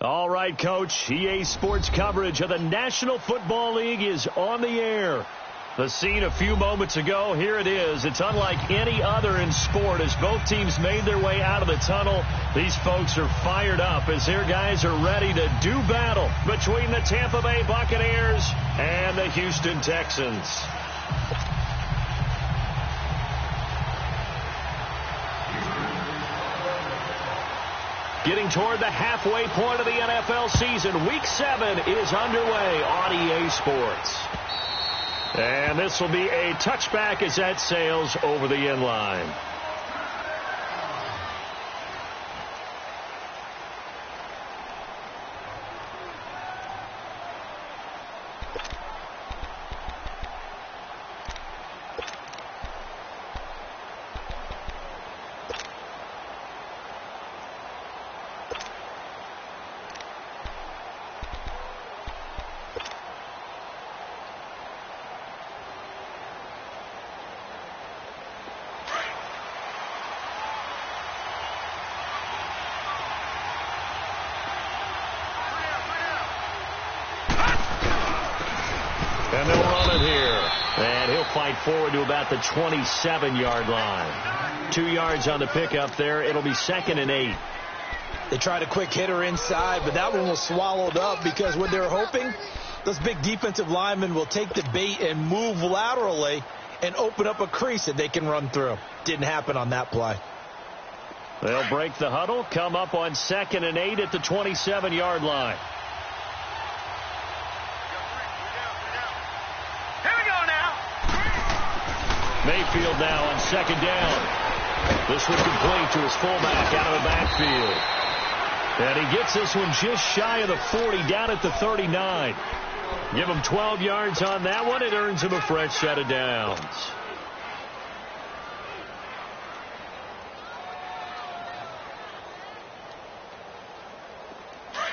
All right, Coach. EA Sports coverage of the National Football League is on the air. The scene a few moments ago, here it is. It's unlike any other in sport as both teams made their way out of the tunnel. These folks are fired up as their guys are ready to do battle between the Tampa Bay Buccaneers and the Houston Texans. Getting toward the halfway point of the NFL season, Week 7 is underway on EA Sports. And this will be a touchback as that sails over the end line. And they'll run it here. And he'll fight forward to about the 27-yard line. 2 yards on the pickup there. It'll be 2nd and 8. They tried a quick hitter inside, but that one was swallowed up because what they're hoping, those big defensive linemen will take the bait and move laterally and open up a crease that they can run through. Didn't happen on that play. They'll break the huddle, come up on 2nd and 8 at the 27-yard line. Mayfield now on 2nd down. This one complete to his fullback out of the backfield. And he gets this one just shy of the 40, down at the 39. Give him 12 yards on that one. It earns him a fresh set of downs.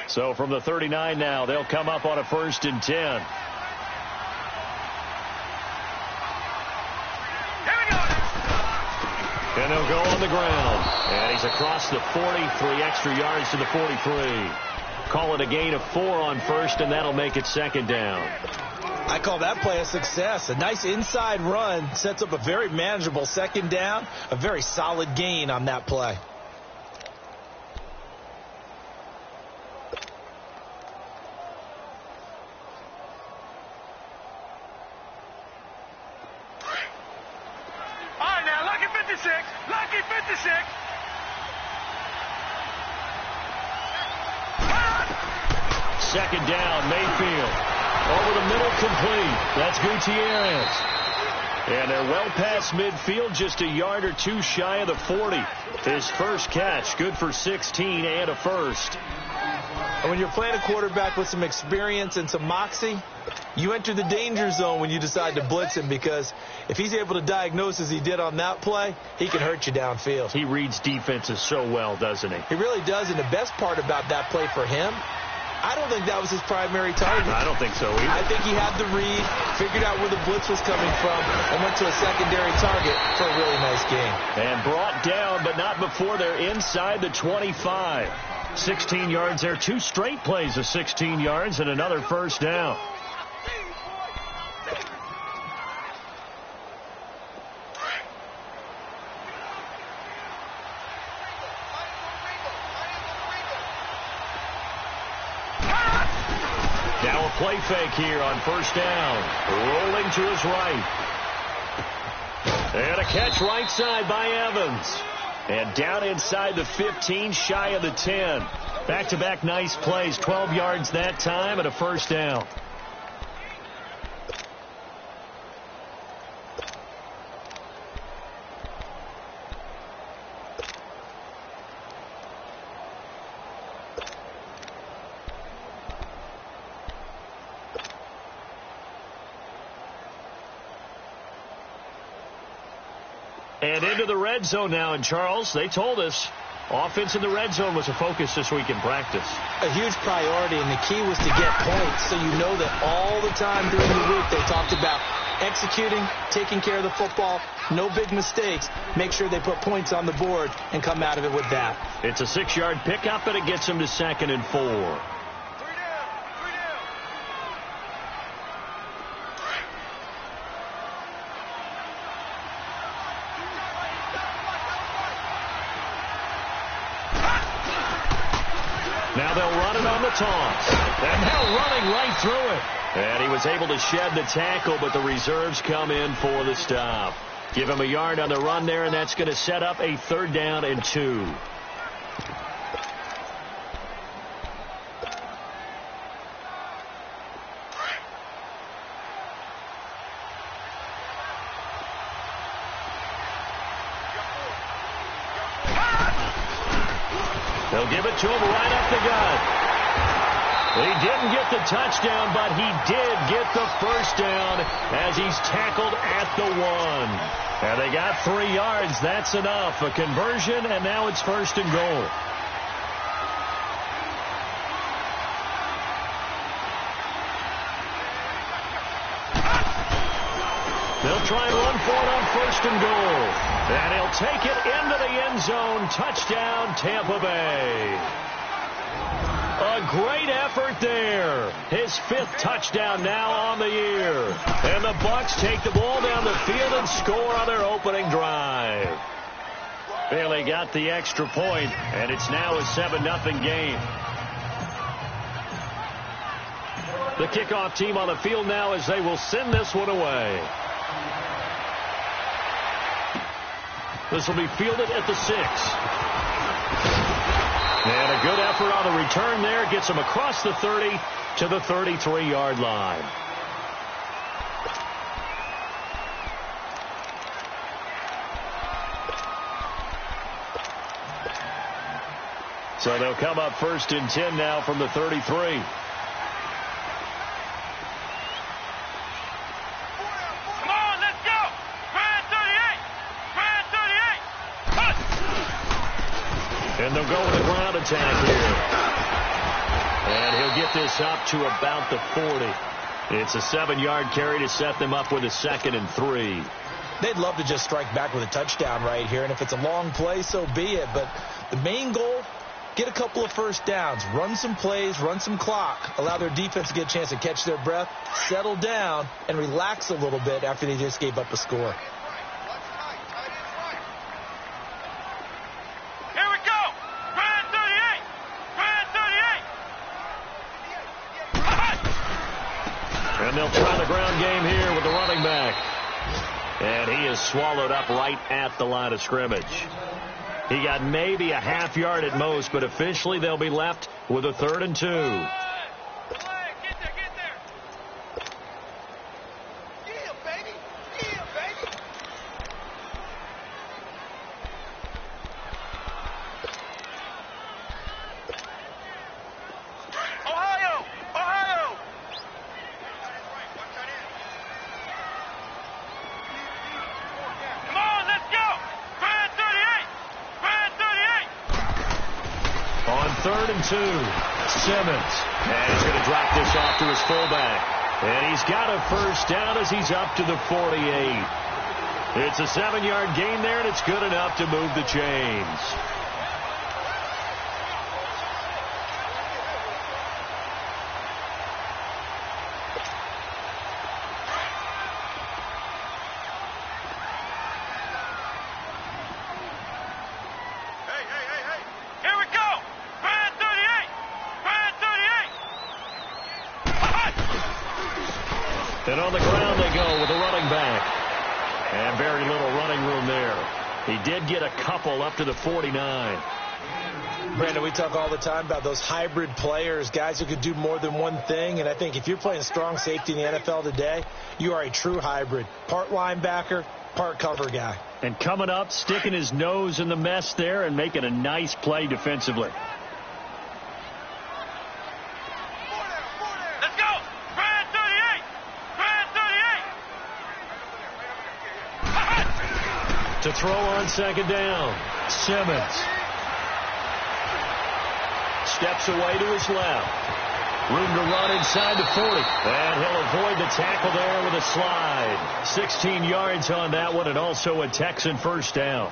So from the 39 now, they'll come up on a 1st and 10. And they'll go on the ground. And he's across the 40, 3 extra yards to the 43. Call it a gain of 4 on 1st, and that'll make it 2nd down. I call that play a success. A nice inside run sets up a very manageable 2nd down. A very solid gain on that play. Lucky 56. 2nd down, Mayfield. Over the middle, complete. That's Gutierrez. And they're well past midfield, just a yard or 2 shy of the 40. His first catch, good for 16 and a first. And when you're playing a quarterback with some experience and some moxie, you enter the danger zone when you decide to blitz him, because if he's able to diagnose as he did on that play, he can hurt you downfield. He reads defenses so well, doesn't he? He really does, and the best part about that play for him, I don't think that was his primary target. I don't think so either. I think he had the read, figured out where the blitz was coming from, and went to a secondary target for a really nice gain. And brought down, but not before they're inside the 25. 16 yards there, 2 straight plays of 16 yards and another first down. Now a play fake here on 1st down. Rolling to his right. And a catch right side by Evans. And down inside the 15, shy of the 10. Back-to-back nice plays, 12 yards that time and a first down. And into the red zone now, and Charles, they told us Offense in the red zone was a focus this week in practice. A huge priority, and the key was to get points. So you know that all the time during the week they talked about executing, taking care of the football, no big mistakes. Make sure they put points on the board and come out of it with that. It's a 6-yard pickup, and it gets them to 2nd and 4. Now they'll run it on the toss. And now running right through it. And he was able to shed the tackle, but the reserves come in for the stop. Give him a yard on the run there, and that's going to set up a 3rd down and 2. They'll give it to him right up the gut. He didn't get the touchdown, but he did get the 1st down as he's tackled at the 1. And they got 3 yards. That's enough. A conversion, and now it's 1st and goal. They'll try and run for it on 1st and goal. And he'll take it into the end zone. Touchdown, Tampa Bay. A great effort there. His 5th touchdown now on the year. And the Bucs take the ball down the field and score on their opening drive. Bailey got the extra point, and it's now a 7-0 game. The kickoff team on the field now as they will send this one away. This will be fielded at the 6. And a good effort on the return there. Gets him across the 30 to the 33-yard line. So they'll come up 1st and 10 now from the 33. And they'll go with a ground attack here. And he'll get this up to about the 40. It's a 7-yard carry to set them up with a 2nd and 3. They'd love to just strike back with a touchdown right here. And if it's a long play, so be it. But the main goal, get a couple of 1st downs. Run some plays, run some clock. Allow their defense to get a chance to catch their breath, settle down, and relax a little bit after they just gave up a score. And they'll try the ground game here with the running back. And he is swallowed up right at the line of scrimmage. He got maybe a half yard at most, but officially they'll be left with a 3rd and 2. On 3rd and 2, Simmons. And he's going to drop this off to his fullback. And he's got a 1st down as he's up to the 48. It's a 7-yard gain there, and it's good enough to move the chains. And on the ground they go with a running back. And very little running room there. He did get a couple up to the 49. Brandon, we talk all the time about those hybrid players, guys who could do more than one thing. And I think if you're playing strong safety in the NFL today, you are a true hybrid. Part linebacker, part cover guy. And coming up, sticking his nose in the mess there and making a nice play defensively. To throw on 2nd down, Simmons. steps away to his left. Room to run inside the 40. And he'll avoid the tackle there with a slide. 16 yards on that one, and also a Texan first down.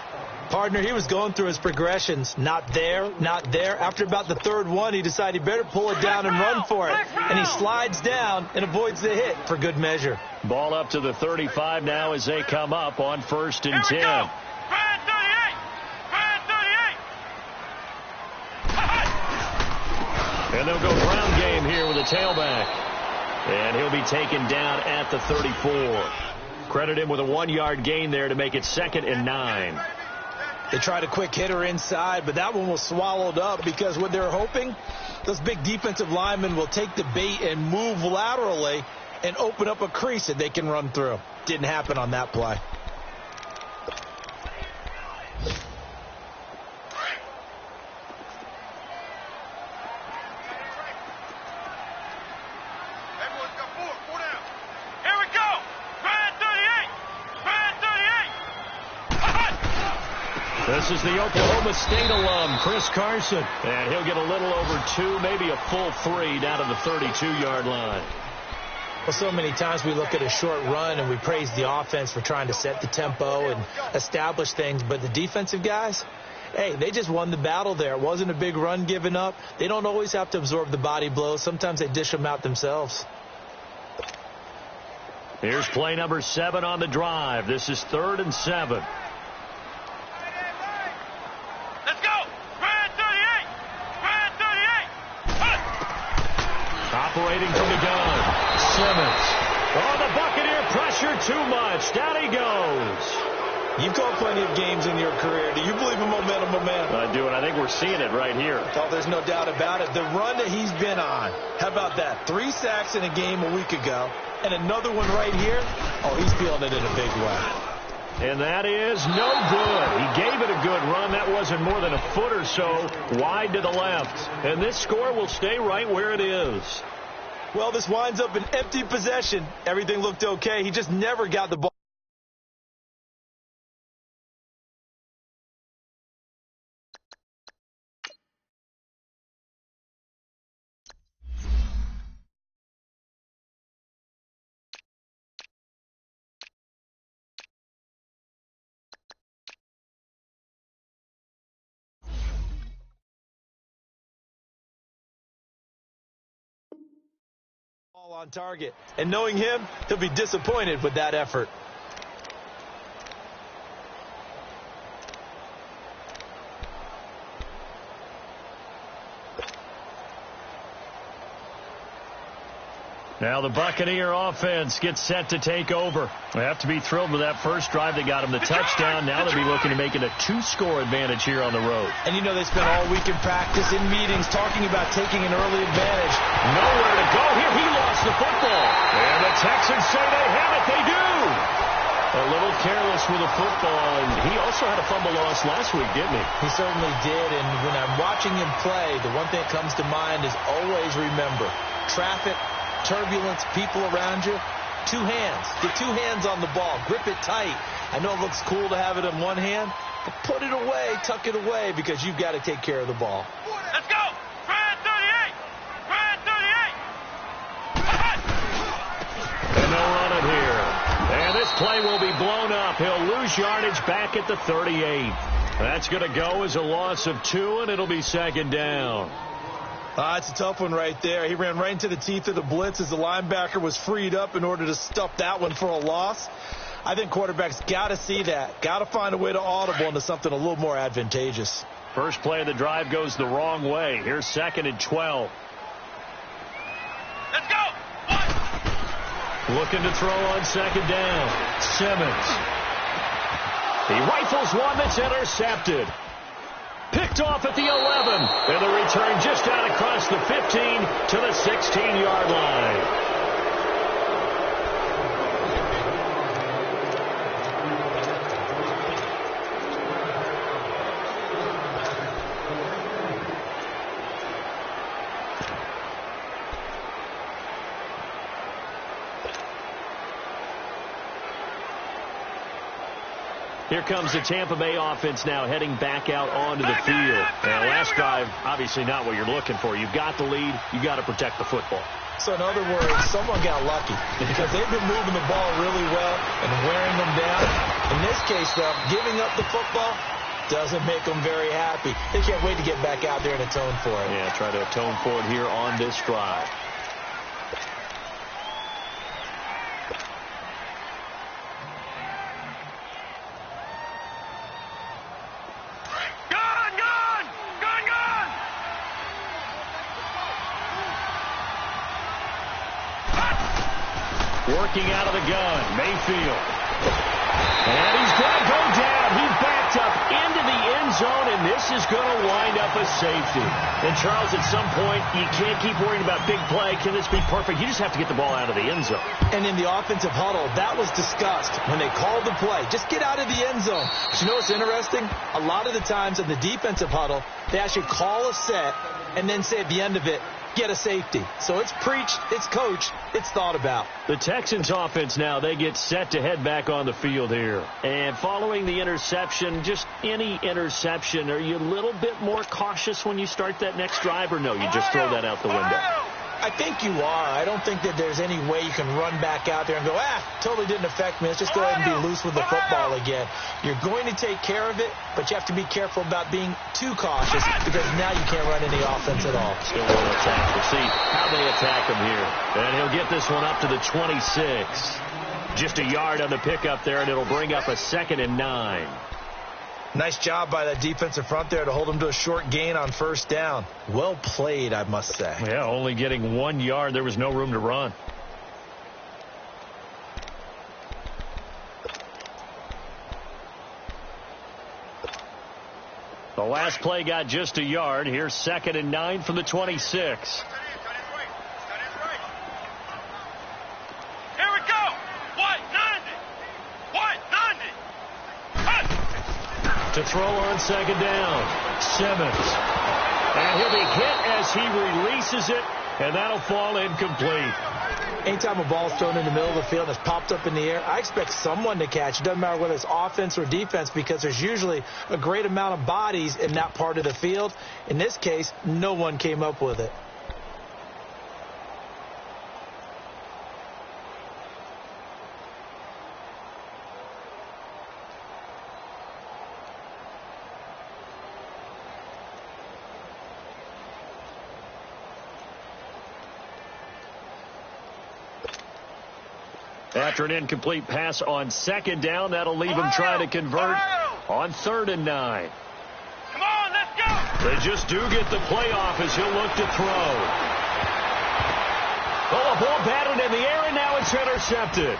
Partner, he was going through his progressions. Not there, not there. After about the third one, he decided he better pull it down and run for it. And he slides down and avoids the hit for good measure. Ball up to the 35 now as they come up on 1st and 10. And they'll go ground game here with a tailback. And he'll be taken down at the 34. Credit him with a 1-yard gain there to make it 2nd and 9. They tried a quick hitter inside, but that one was swallowed up because what they're hoping, those big defensive linemen will take the bait and move laterally and open up a crease that they can run through. Didn't happen on that play. This is the Oklahoma State alum, Chris Carson. And he'll get a little over 2, maybe a full 3 down to the 32-yard line. Well, so many times we look at a short run and we praise the offense for trying to set the tempo and establish things. But the defensive guys, hey, they just won the battle there. It wasn't a big run given up. They don't always have to absorb the body blows. Sometimes they dish them out themselves. Here's play number 7 on the drive. This is 3rd and 7. Operating from the gun, Simmons. Oh, the Buccaneer pressure too much. Down he goes. You've called plenty of games in your career. Do you believe in momentum, my man? I do, and I think we're seeing it right here. Oh, there's no doubt about it. The run that he's been on, how about that? 3 sacks in a game a week ago, and another one right here. Oh, he's feeling it in a big way. And that is no good. He gave it a good run. That wasn't more than a foot or so wide to the left. And this score will stay right where it is. Well, this winds up an empty possession. Everything looked okay. He just never got the ball. On target. And knowing him, he'll be disappointed with that effort. Now the Buccaneer offense gets set to take over. They have to be thrilled with that first drive. They got him the touchdown. Now they'll be looking to make it a 2-score advantage here on the road. And you know they spent all week in practice, in meetings, talking about taking an early advantage. Nowhere to go here. He lost the football. And the Texans say they have it. They do. A little careless with the football. And he also had a fumble loss last week, didn't he? He certainly did. And when I'm watching him play, the one thing that comes to mind is always remember, traffic, turbulence, people around you, 2 hands. Get 2 hands on the ball. Grip it tight. I know it looks cool to have it in one hand, but put it away, tuck it away, because you've got to take care of the ball. Let's go! Brad 38! Brad 38! And they'll run it here. And this play will be blown up. He'll lose yardage back at the 38. That's going to go as a loss of 2, and it'll be 2nd down. It's a tough one right there. He ran right into the teeth of the blitz as the linebacker was freed up in order to stuff that one for a loss. I think quarterbacks got to see that. Got to find a way to audible into something a little more advantageous. First play of the drive goes the wrong way. Here's 2nd and 12. Let's go! Looking to throw on 2nd down. Simmons. He rifles one that's intercepted. Picked off at the 11. And the return just out across the 15 to the 16-yard line. Here comes the Tampa Bay offense now heading back out onto the field. And last drive, obviously not what you're looking for. You've got the lead. You've got to protect the football. So in other words, someone got lucky because they've been moving the ball really well and wearing them down. In this case, though, giving up the football doesn't make them very happy. They can't wait to get back out there and atone for it. Yeah, try to atone for it here on this drive. Working out of the gun, Mayfield. And he's going to go down. He backed up into the end zone, and this is going to wind up a safety. And, Charles, at some point, you can't keep worrying about big play. Can this be perfect? You just have to get the ball out of the end zone. And in the offensive huddle, that was discussed when they called the play. Just get out of the end zone. But you know what's interesting? A lot of the times in the defensive huddle, they actually call a set and then say at the end of it, get a safety. So it's preached, it's coached, it's thought about. The Texans offense now, they get set to head back on the field here. And following the interception, just any interception, are you a little bit more cautious when you start that next drive, or no, you just throw that out the window? I think you are. I don't think that there's any way you can run back out there and go, totally didn't affect me. Let's just go ahead and be loose with the football again. You're going to take care of it, but you have to be careful about being too cautious because now you can't run any offense at all. Still want to attack. We'll see how they attack him here. And he'll get this one up to the 26. Just a yard on the pickup there, and it'll bring up a 2nd and 9. Nice job by that defensive front there to hold him to a short gain on first down. Well played, I must say. Yeah, only getting 1 yard. There was no room to run. The last play got just a yard. Here's 2nd and 9 from the 26. To throw on 2nd down, Simmons. And he'll be hit as he releases it, and that'll fall incomplete. Anytime a ball's thrown in the middle of the field and it's popped up in the air, I expect someone to catch. It doesn't matter whether it's offense or defense because there's usually a great amount of bodies in that part of the field. In this case, no one came up with it. After an incomplete pass on 2nd down, that'll leave him trying to convert on 3rd and 9. Come on, let's go. They just do get the playoff as he'll look to throw. Oh, a ball batted in the air, and now it's intercepted.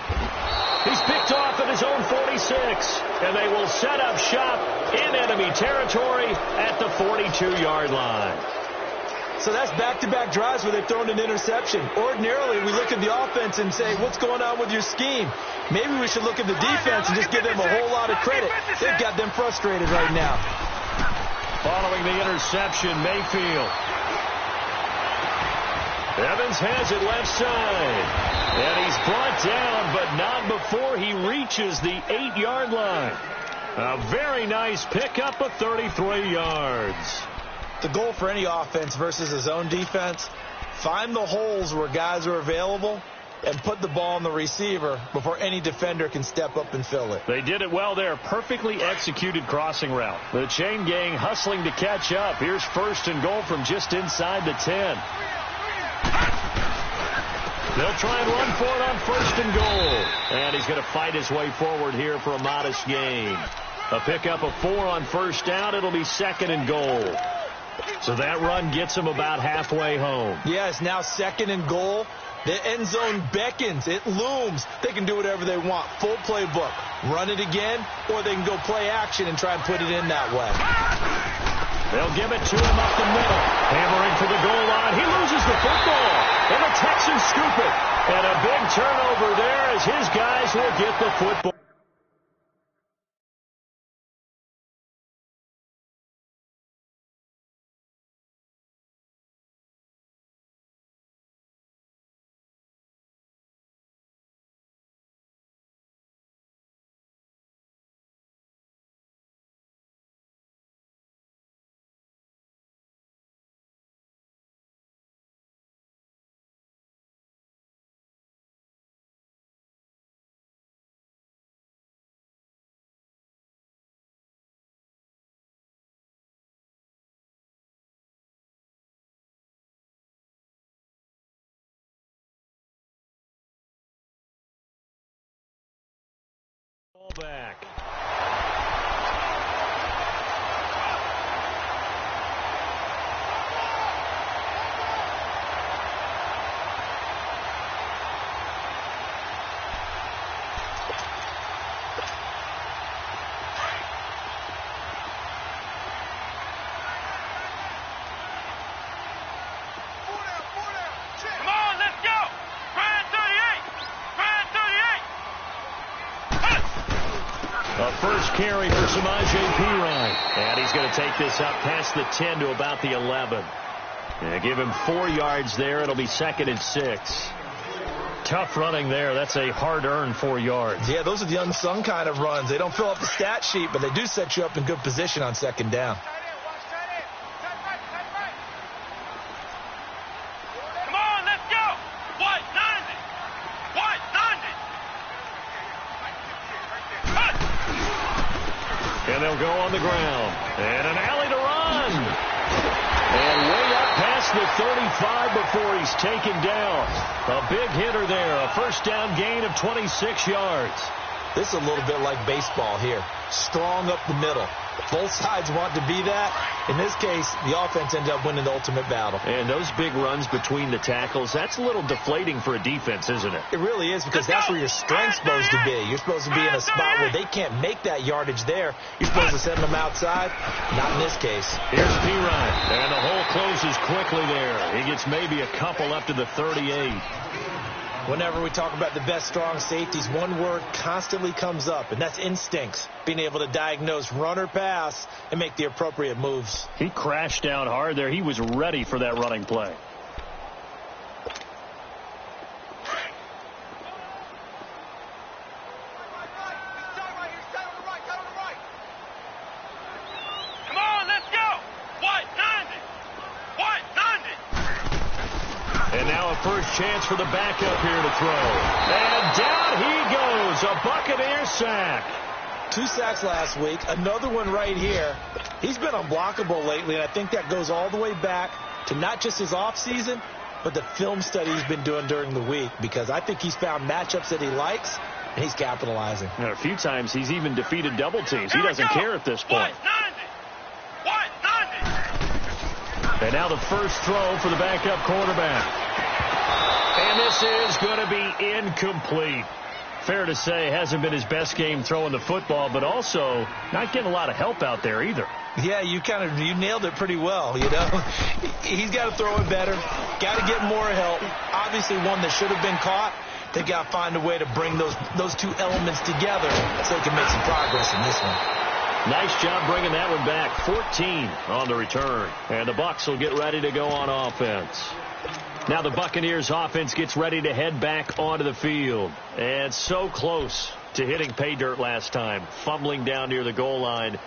He's picked off at his own 46, and they will set up shop in enemy territory at the 42-yard line. So that's back-to-back drives where they've thrown an interception. Ordinarily, we look at the offense and say, what's going on with your scheme? Maybe we should look at the defense and just give them a whole lot of credit. They've got them frustrated right now. Following the interception, Mayfield. Evans has it left side. And he's brought down, but not before he reaches the 8-yard line. A very nice pickup of 33 yards. The goal for any offense versus his own defense, find the holes where guys are available and put the ball on the receiver before any defender can step up and fill it. They did it well there. Perfectly executed crossing route. The chain gang hustling to catch up. Here's 1st and goal from just inside the 10. They'll try and run for it on 1st and goal. And he's going to fight his way forward here for a modest gain. A pickup of 4 on 1st down. It'll be 2nd and goal. So that run gets him about halfway home. Yeah, it's now 2nd and goal. The end zone beckons. It looms. They can do whatever they want. Full playbook. Run it again, or they can go play action and try and put it in that way. They'll give it to him up the middle. Hammering for the goal line. He loses the football. And the Texans scoop it. And a big turnover there as his guys will get the football. back. First carry for Samaje Perine. And he's going to take this up past the 10 to about the 11. And give him 4 yards there. It'll be 2nd and 6. Tough running there. That's a hard-earned 4 yards. Yeah, those are the unsung kind of runs. They don't fill up the stat sheet, but they do set you up in good position on 2nd down. And they'll go on the ground. And an alley to run. And way up past the 35 before he's taken down. A big hitter there. A first down gain of 26 yards. This is a little bit like baseball here. Strong up the middle. Both sides want to be that. In this case, the offense ended up winning the ultimate battle. And those big runs between the tackles, that's a little deflating for a defense, isn't it? It really is, because that's where your strength's supposed to be. You're supposed to be in a spot where they can't make that yardage there. You're supposed to send them outside. Not in this case. Here's Perine. And the hole closes quickly there. He gets maybe a couple up to the 38. Whenever we talk about the best strong safeties, one word constantly comes up, and that's instincts. Being able to diagnose run or pass and make the appropriate moves. He crashed down hard there. He was ready for that running play. Come on, let's go! White 90! White 90! And now a first chance for the backup here to throw. And down he goes. A Buccaneer sack. 2 sacks last week. Another one right here. He's been unblockable lately, and I think that goes all the way back to not just his offseason, but the film study he's been doing during the week, because I think he's found matchups that he likes, and he's capitalizing. And a few times he's even defeated double teams. He doesn't care at this point. White 90! And now the first throw for the backup quarterback. And this is going to be incomplete. Fair to say, hasn't been his best game throwing the football, but also not getting a lot of help out there either. Yeah, you nailed it pretty well, you know. He's got to throw it better. Got to get more help. Obviously one that should have been caught. They got to find a way to bring those two elements together so they can make some progress in this one. Nice job bringing that one back. 14 on the return. And the Bucs will get ready to go on offense. Now the Buccaneers offense gets ready to head back onto the field. And so close to hitting pay dirt last time. Fumbling down near the goal line.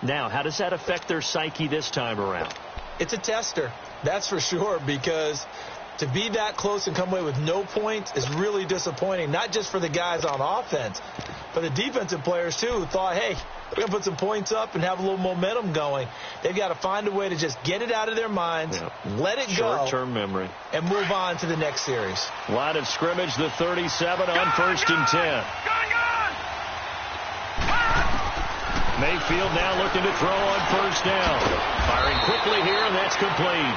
Now, how does that affect their psyche this time around? It's a tester, that's for sure, because to be that close and come away with no points is really disappointing, not just for the guys on offense, but the defensive players, too, who thought, hey, we're going to put some points up and have a little momentum going. They've got to find a way to just get it out of their minds, let it go. Short-term memory. And move on to the next series. Line of scrimmage, the 37 on 1st and 10. Mayfield now looking to throw on 1st down. Firing quickly here, and that's complete.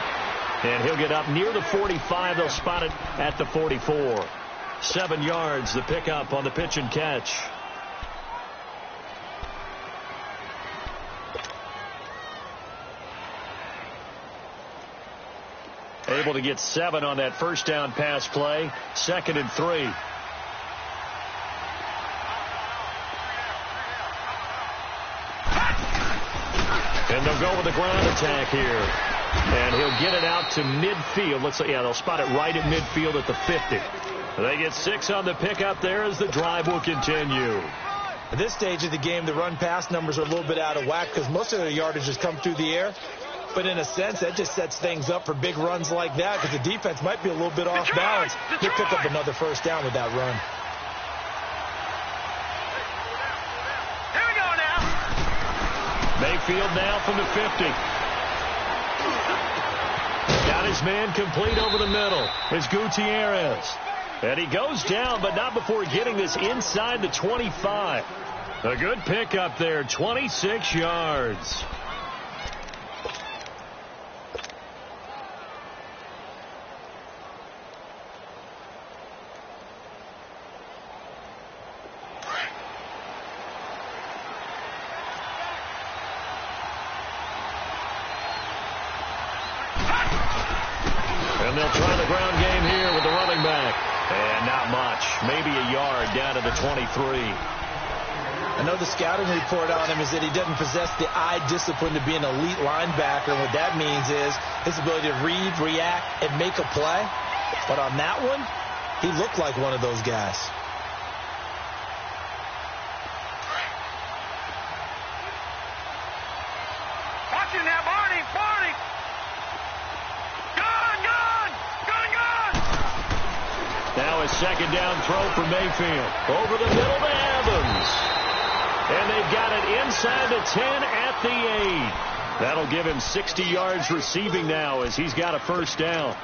And he'll get up near the 45. They'll spot it at the 44. 7 yards, the pickup on the pitch and catch. Able to get 7 on that first down pass play. 2nd and 3. And they'll go with the ground attack here. And he'll get it out to midfield. Let's say, yeah, they'll spot it right at midfield at the 50. They get 6 on the pickup there as the drive will continue. At this stage of the game, the run-pass numbers are a little bit out of whack because most of their yardage has come through the air. But in a sense, that just sets things up for big runs like that because the defense might be a little bit off balance. They pick up another first down with that run. Here we go now. Mayfield now from the 50. Got his man complete over the middle. It's Gutierrez. And he goes down, but not before getting this inside the 25. A good pick up there, 26 yards. And they'll try the ground game here with the running back. And not much. Maybe a yard down to the 23. I know the scouting report on him is that he doesn't possess the eye discipline to be an elite linebacker. What that means is his ability to read, react, and make a play. But on that one, he looked like one of those guys. Watching now, Barney. Gun. Now a second down throw for Mayfield. Over the middle to Evans. And they've got it inside the 10 at the 8. That'll give him 60 yards receiving now as he's got a first down.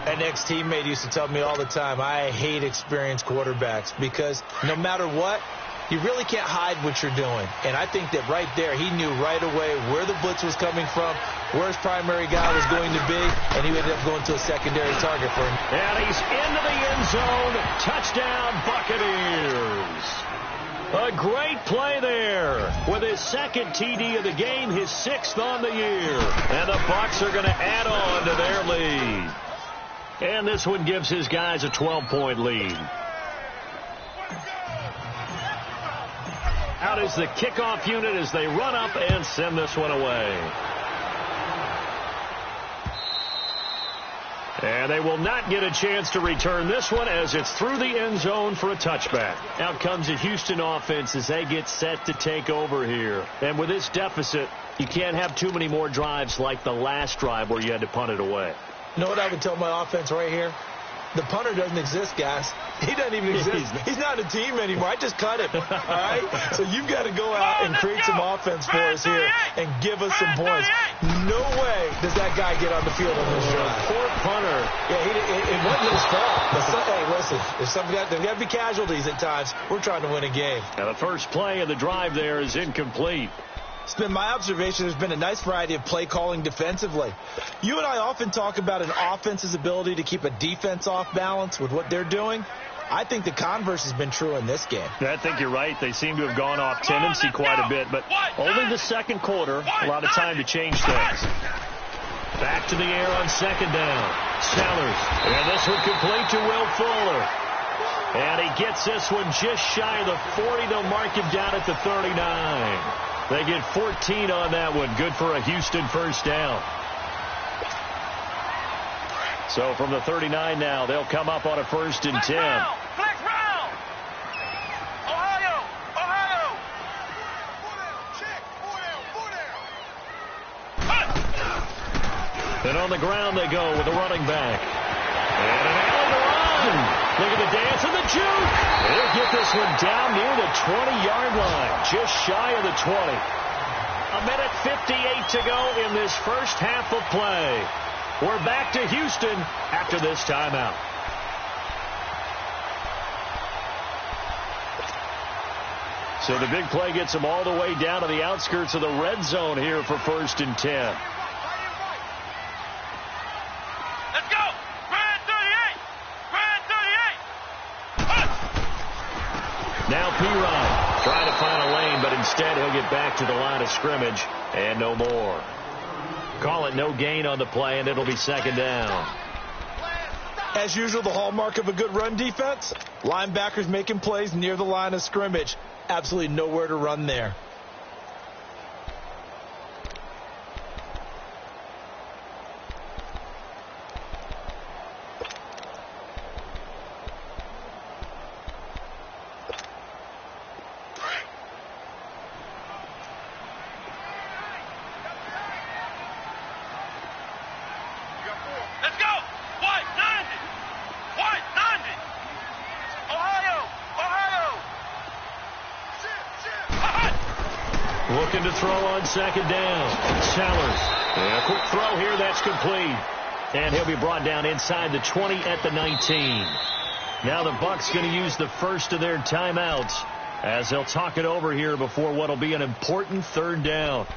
An ex-teammate used to tell me all the time, I hate experienced quarterbacks because no matter what, you really can't hide what you're doing. And I think that right there, he knew right away where the blitz was coming from, where his primary guy was going to be, and he ended up going to a secondary target for him. And he's into the end zone. Touchdown, Buccaneers. A great play there with his second TD of the game, his 6th on the year. And the Bucs are going to add on to their lead. And this one gives his guys a 12-point lead. Out is the kickoff unit as they run up and send this one away. And they will not get a chance to return this one as it's through the end zone for a touchback. Out comes the Houston offense as they get set to take over here. And with this deficit, you can't have too many more drives like the last drive where you had to punt it away. You know what I would tell my offense right here? The punter doesn't exist, guys. He doesn't even exist. He's not a team anymore. I just cut him. All right? So you've got to go out and create some offense for us here and give us some points. No way does that guy get on the field on this drive. Poor punter. Yeah, it wasn't his fault. Hey, listen, there's got to be casualties at times. We're trying to win a game. Now the first play of the drive there is incomplete. It's been my observation there's been a nice variety of play calling defensively. You and I often talk about an offense's ability to keep a defense off balance with what they're doing. I think the converse has been true in this game. I think you're right. They seem to have gone off tendency quite a bit, but only the second quarter, a lot of time to change things. Back to the air on second down. Sellers. And this one complete to Will Fuller. And he gets this one just shy of the 40. They'll mark him down at the 39. They get 14 on that one. Good for a Houston first down. So from the 39 now, they'll come up on a 1st and 10. Flex round. Ohio. And on the ground they go with the running back. And an alley to run. Look at the dance and the juke. They'll get this one down near the 20-yard line, just shy of the 20. A minute 58 to go in this first half of play. We're back to Houston after this timeout. So the big play gets them all the way down to the outskirts of the red zone here for 1st and 10. Let's go. Grand 38. Now P-Rod trying to find a lane, but instead he'll get back to the line of scrimmage and no more. Call it no gain on the play, and it'll be second down. As usual, the hallmark of a good run defense, linebackers making plays near the line of scrimmage. Absolutely nowhere to run there. Let's go. White 90. Ohio. Looking to throw on second down. Sellers. And a quick throw here. That's complete. And he'll be brought down inside the 20 at the 19. Now the Bucs going to use the first of their timeouts as they'll talk it over here before what will be an important third down.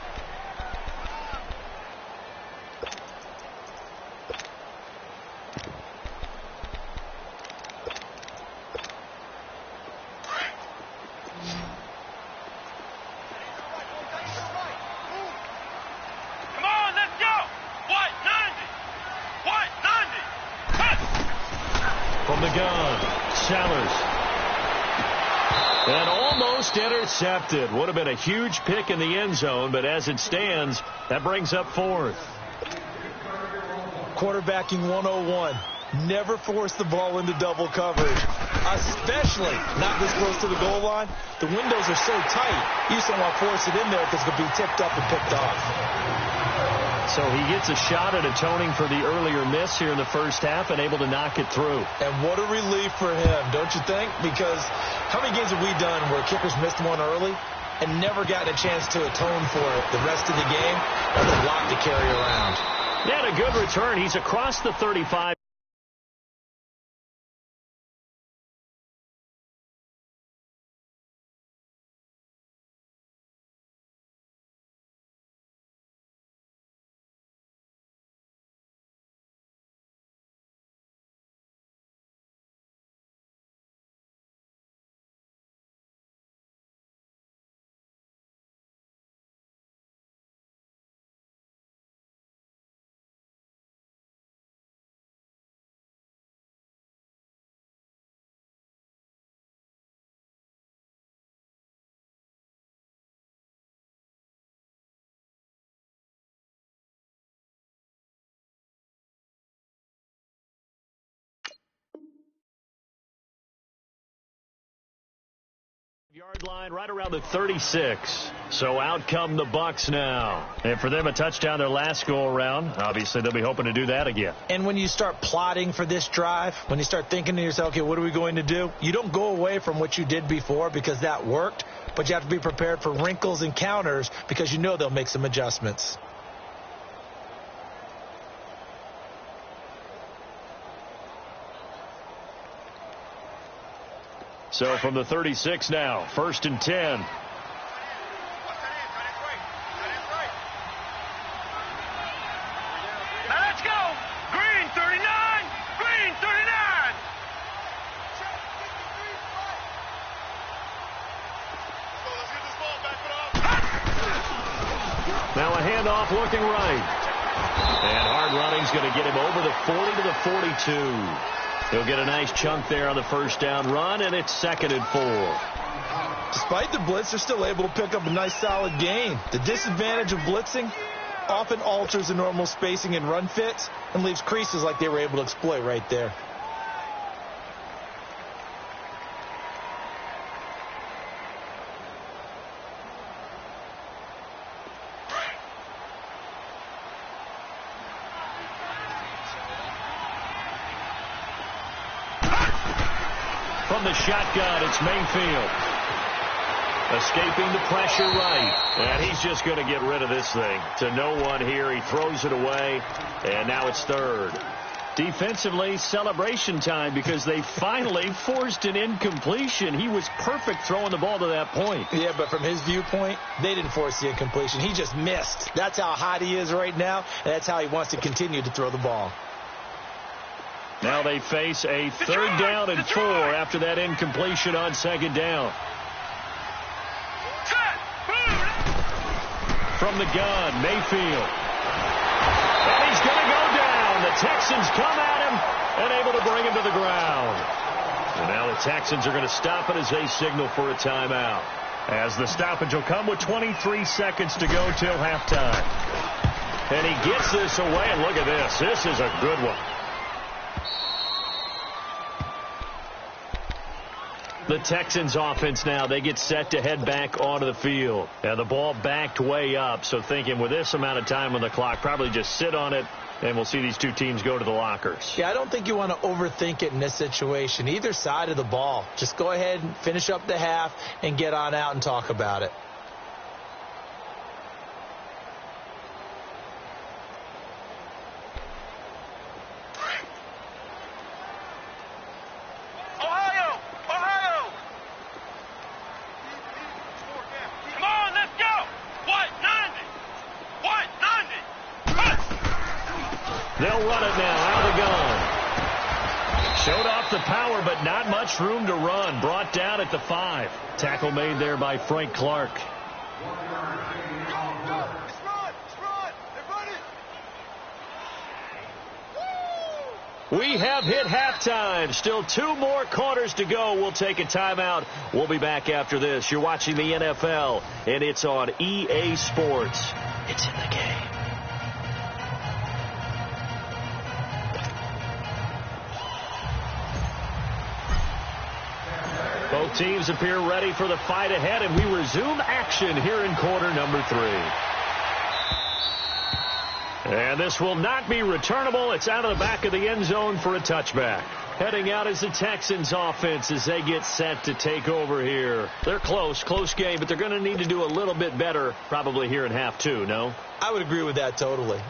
Intercepted. Would have been a huge pick in the end zone, but as it stands, that brings up fourth. Quarterbacking 101. Never force the ball into double coverage, especially not this close to the goal line. The windows are so tight, you just don't want to force it in there because it'll be tipped up and picked off. So he gets a shot at atoning for the earlier miss here in the first half and able to knock it through. And what a relief for him, don't you think? Because how many games have we done where kickers missed one early and never gotten a chance to atone for it the rest of the game? That's a lot to carry around. He had a good return. He's across the 35. Yard line right around the 36. So out come the Bucs now. And for them, a touchdown their last go-around. Obviously, they'll be hoping to do that again. And when you start plotting for this drive, when you start thinking to yourself, okay, what are we going to do? You don't go away from what you did before because that worked, but you have to be prepared for wrinkles and counters because you know they'll make some adjustments. So from the 36 now, 1st and 10. Now let's go. Green 39. Green 39. Now a handoff looking right. And hard running's going to get him over the 40 to the 42. He'll get a nice chunk there on the first down run, and it's 2nd and 4. Despite the blitz, they're still able to pick up a nice solid gain. The disadvantage of blitzing often alters the normal spacing and run fits and leaves creases like they were able to exploit right there. From the shotgun, it's Mayfield. Escaping the pressure right. And he's just going to get rid of this thing. To no one here. He throws it away. And now it's 3rd. Defensively, celebration time because they finally forced an incompletion. He was perfect throwing the ball to that point. Yeah, but from his viewpoint, they didn't force the incompletion. He just missed. That's how hot he is right now, and that's how he wants to continue to throw the ball. Now they face a 3rd down and 4 after that incompletion on 2nd down. From the gun, Mayfield. And he's going to go down. The Texans come at him and able to bring him to the ground. And now the Texans are going to stop it as they signal for a timeout. As the stoppage will come with 23 seconds to go till halftime. And he gets this away, and look at this. This is a good one. The Texans offense now, they get set to head back onto the field. And the ball backed way up, so thinking with this amount of time on the clock, probably just sit on it, and we'll see these two teams go to the lockers. Yeah, I don't think you want to overthink it in this situation. Either side of the ball. Just go ahead and finish up the half and get on out and talk about it. They'll run it now out of the gun. Showed off the power, but not much room to run. Brought down at the 5. Tackle made there by Frank Clark. We have hit halftime. Still 2 more quarters to go. We'll take a timeout. We'll be back after this. You're watching the NFL, and it's on EA Sports. It's in the game. Both teams appear ready for the fight ahead, and we resume action here in quarter number 3. And this will not be returnable. It's out of the back of the end zone for a touchback. Heading out is the Texans offense as they get set to take over here. They're close game, but they're going to need to do a little bit better probably here in half 2, no? I would agree with that totally.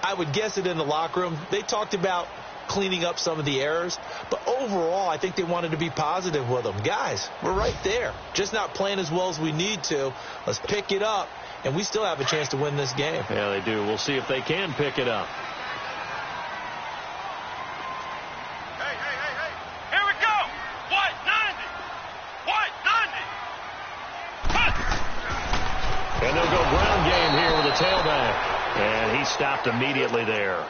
I would guess it in the locker room. They talked about cleaning up some of the errors, but overall I think they wanted to be positive with them. Guys, we're right there. Just not playing as well as we need to. Let's pick it up, and we still have a chance to win this game. Yeah, they do. We'll see if they can pick it up. Hey. Here we go. What? 90. What? 90. And they'll go ground game here with a tailback. And he stopped immediately there.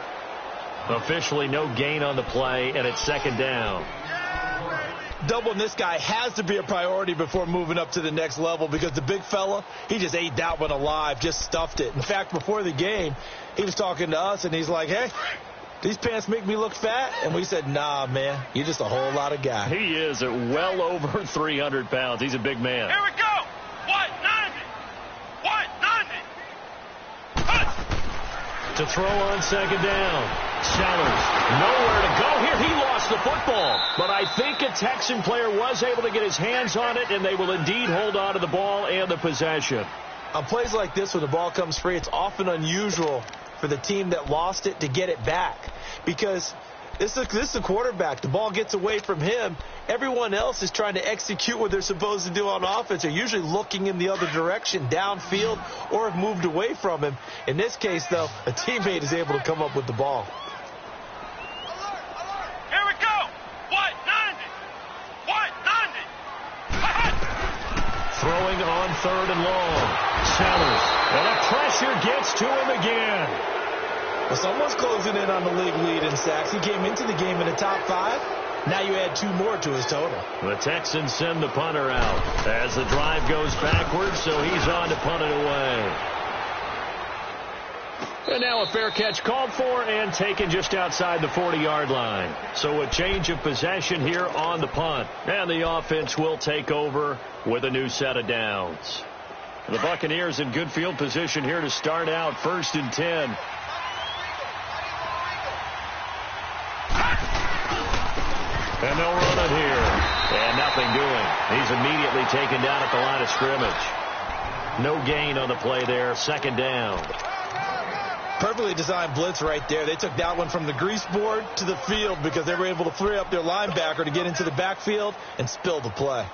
Officially no gain on the play, and it's second down. Doubling this guy has to be a priority before moving up to the next level, because the big fella, he just ate that one alive, just stuffed it. In fact, before the game, he was talking to us, and he's like, hey, these pants make me look fat? And we said, nah, man, you're just a whole lot of guy. He is at well over 300 pounds. He's a big man. Here we go. What? 90. What? 90. To throw on second down. Sellers, nowhere to go here. He lost the football. But I think a Texan player was able to get his hands on it, and they will indeed hold on to the ball and the possession. On plays like this, when the ball comes free, it's often unusual for the team that lost it to get it back, because this is the quarterback. The ball gets away from him. Everyone else is trying to execute what they're supposed to do on offense. They're usually looking in the other direction, downfield, or have moved away from him. In this case, though, a teammate is able to come up with the ball. Here we go. What? 90. What? 90. Throwing on third and long. Sellers. And the pressure gets to him again. Well, someone's closing in on the league lead in sacks. He came into the game in the top 5. Now you add 2 more to his total. The Texans send the punter out as the drive goes backwards, so he's on to punt it away. And now a fair catch called for and taken just outside the 40-yard line. So a change of possession here on the punt. And the offense will take over with a new set of downs. The Buccaneers in good field position here to start out 1st and 10. And they'll run it here. And nothing doing. He's immediately taken down at the line of scrimmage. No gain on the play there. Second down. Perfectly designed blitz right there. They took that one from the grease board to the field because they were able to free up their linebacker to get into the backfield and spill the play.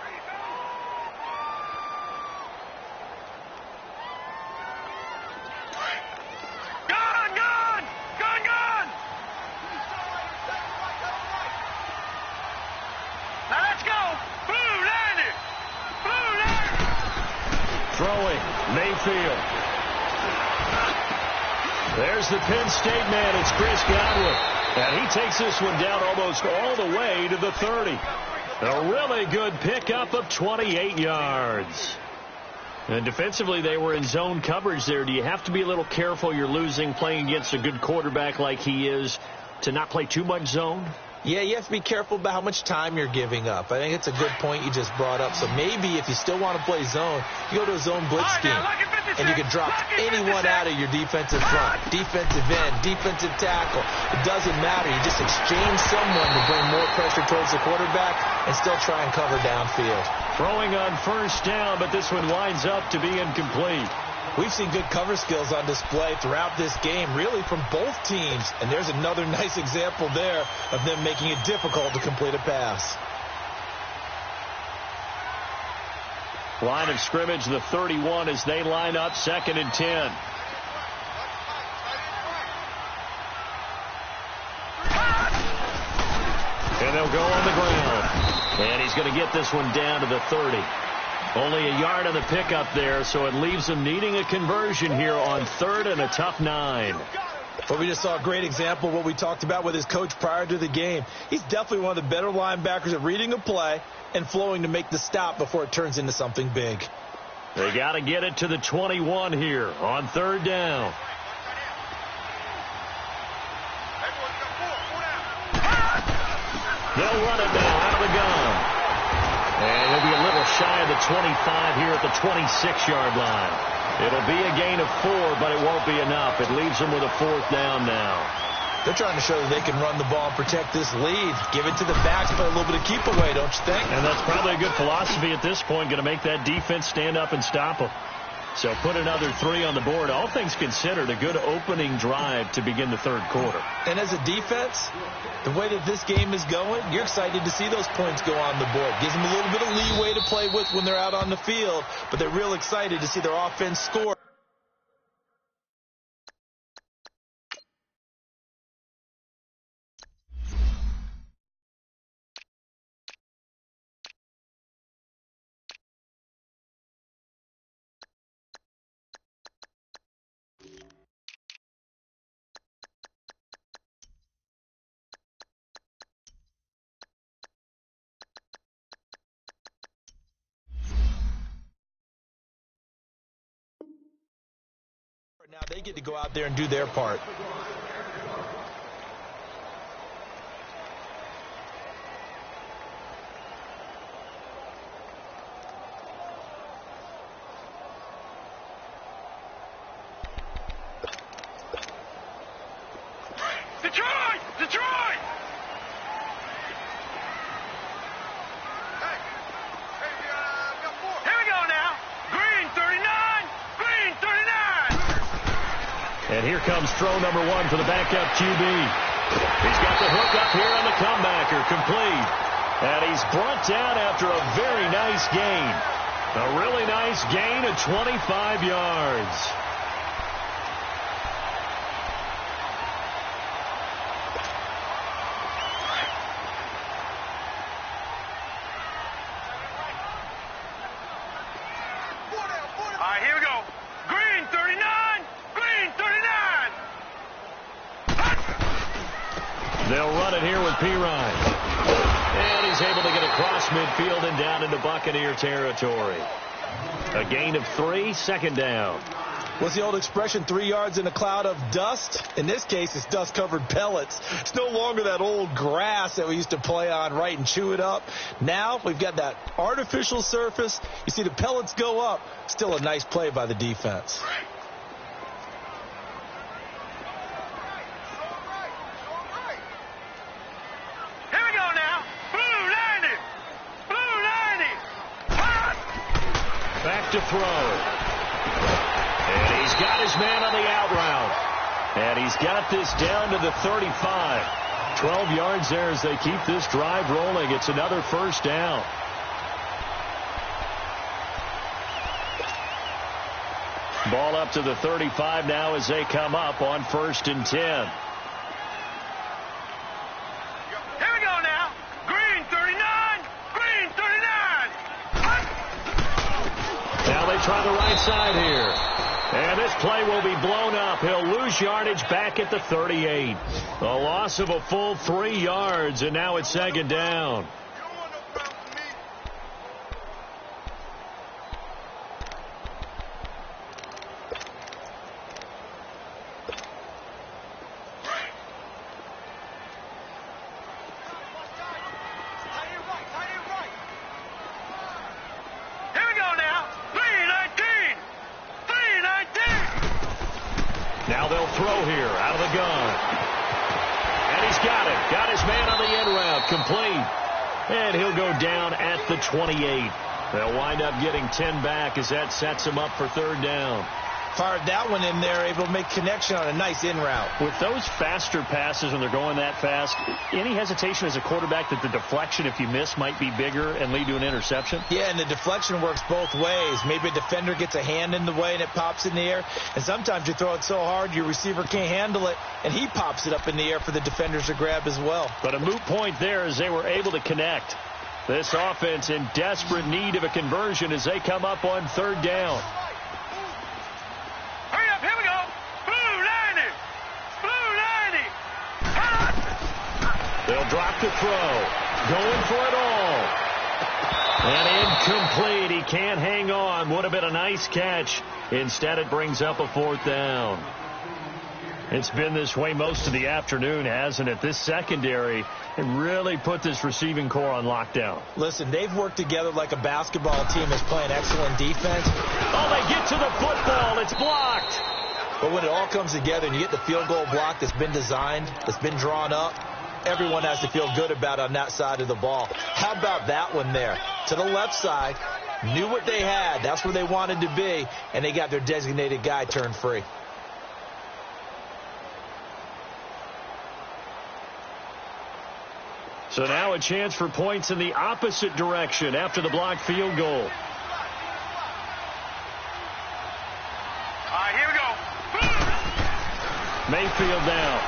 Mayfield. There's the Penn State man. It's Chris Godwin. And he takes this one down almost all the way to the 30. A really good pickup of 28 yards. And defensively, they were in zone coverage there. Do you have to be a little careful? You're losing playing against a good quarterback like he is to not play too much zone? Yeah, you have to be careful about how much time you're giving up. I think it's a good point you just brought up. So maybe if you still want to play zone, you go to a zone blitz scheme, and you can drop anyone out of your defensive front, defensive end, defensive tackle. It doesn't matter. You just exchange someone to bring more pressure towards the quarterback and still try and cover downfield. Throwing on first down, but this one winds up to be incomplete. We've seen good cover skills on display throughout this game, really from both teams. And there's another nice example there of them making it difficult to complete a pass. Line of scrimmage, the 31 as they line up 2nd and 10. he's going to get this one down to the 30. Only a yard on the pickup there, so it leaves him needing a conversion here on 3rd and a tough 9. But we just saw a great example of what we talked about with his coach prior to the game. He's definitely one of the better linebackers at reading a play and flowing to make the stop before it turns into something big. They got to get it to the 21 here on 3rd down. They'll run it now out of the gun. And he'll be a little shy of the 25 here at the 26-yard line. It'll be a gain of 4, but it won't be enough. It leaves them with a 4th down now. They're trying to show that they can run the ball and protect this lead. Give it to the backs, play a little bit of keep away, don't you think? And that's probably a good philosophy at this point, going to make that defense stand up and stop them. So put another 3 on the board. All things considered, a good opening drive to begin the 3rd quarter. And as a defense, the way that this game is going, you're excited to see those points go on the board. Gives them a little bit of leeway to play with when they're out on the field, but they're real excited to see their offense score. Now they get to go out there and do their part. Detroit! Detroit! Here we go now. Green 39. Green 39. And here comes throw number 1 for the backup QB. He's got the hook up here on the comebacker, complete. And he's brought down after a very nice gain. A really nice gain of 25 yards. All right, here we go. Green 39. Green 39. They'll run it here with Pirine. And he's able to get across midfield and down into Buccaneer territory. A gain of 3, 2nd down. What's the old expression, 3 yards in a cloud of dust? In this case, it's dust-covered pellets. It's no longer that old grass that we used to play on, right, and chew it up. Now we've got that artificial surface. You see the pellets go up. Still a nice play by the defense. Here we go now. Blue 90. Blue 90. Back to throw. And he's got his man on the out route. And he's got this down to the 35. 12 yards there as they keep this drive rolling. It's another 1st down. Ball up to the 35 now as they come up on 1st and 10. Here we go now. Green 39. Green 39. Now they try the right side here. And this play will be blown up. He'll lose yardage back at the 38. A loss of a full 3 yards, and now it's 2nd down. Now they'll throw here out of the gun. And he's got it. Got his man on the in route. Complete. And he'll go down at the 28. They'll wind up getting 10 back as that sets him up for 3rd down. Fired that one in there, able to make connection on a nice in route. With those faster passes when they're going that fast, any hesitation as a quarterback that the deflection, if you miss, might be bigger and lead to an interception? Yeah, and the deflection works both ways. Maybe a defender gets a hand in the way and it pops in the air. And sometimes you throw it so hard your receiver can't handle it, and he pops it up in the air for the defenders to grab as well. But a moot point there as they were able to connect. This offense in desperate need of a conversion as they come up on third down. Hurry up, here we go. Blue 90. Blue 90. They'll drop the throw. Going for it all. And incomplete. He can't hang on. Would have been a nice catch. Instead, it brings up a fourth down. It's been this way most of the afternoon, hasn't it? This secondary really put this receiving core on lockdown. Listen, they've worked together like a basketball team that's playing excellent defense. Oh, they get to the football. It's blocked. But when it all comes together and you get the field goal block that's been designed, that's been drawn up, everyone has to feel good about on that side of the ball. How about that one there? To the left side, knew what they had. That's where they wanted to be, and they got their designated guy turned free. So now a chance for points in the opposite direction after the blocked field goal. All right, here we go. Mayfield down.